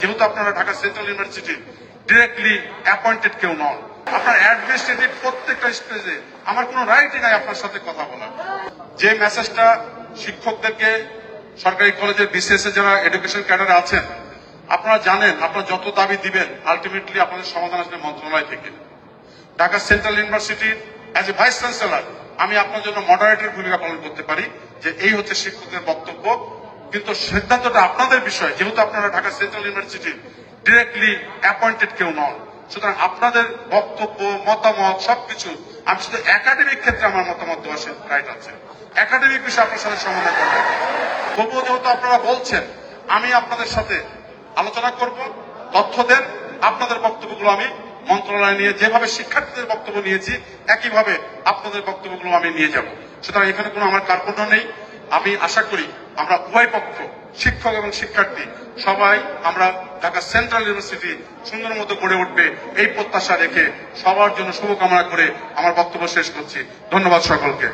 যেহেতু আপনারা Dhaka central university directly appointed কেউ নন, আপনার অ্যাডমিনিস্ট্রেটিভ প্রত্যেকটা স্টেজে আমার কোনো রাইটই নাই আপনার সাথে কথা বলার। যে মেসেজটা শিক্ষকদেরকে সরকারি কলেজের বিসিএস এ যারা এডুকেশন ক্যাডারে আছেন, আপনারা জানেন আপনারা যত দাবি দিবেন আলটিমেটলি আপনাদের সমাধান আসবে মন্ত্রণালয় থেকে। ঢাকা সেন্ট্রাল ইউনিভার্সিটির অ্যাজ এ ভাইস চ্যান্সেলর আমি আপনার জন্য মডারেটর ভূমিকা পালন করতে পারি যে এই হচ্ছে শিক্ষকদের বক্তব্য, কিন্তু সিদ্ধান্তটা আপনাদের বিষয়। যেহেতু আপনারা Dhaka central university directly appointed কেউ নন, সুতরাং আপনাদের বক্তব্য মতামত সবকিছু আমি শুধু একাডেমিক ক্ষেত্রে আমার মতামত দেওয়ার রাইট আছে, একাডেমিক বিষয়ে আপনার সাথে সমাধান করবেন। তবুও যেহেতু আপনারা বলছেন আমি আপনাদের সাথে আলোচনা করব, তথ্য দেন, আপনাদের বক্তব্যগুলো আমি মন্ত্রণালয় নিয়ে যেভাবে শিক্ষার্থীদের বক্তব্য নিয়েছি একইভাবে আপনাদের বক্তব্যগুলো আমি নিয়ে যাব। সুতরাং এখানে কোনো আমার কার্পণ্য নেই। আমি আশা করি আমরা উভয় পক্ষ শিক্ষক এবং শিক্ষার্থী সবাই আমরা ঢাকা সেন্ট্রাল ইউনিভার্সিটি সুন্দর মতো গড়ে উঠবে এই প্রত্যাশা রেখে সবার জন্য শুভকামনা করে আমার বক্তব্য শেষ করছি। ধন্যবাদ সকলকে।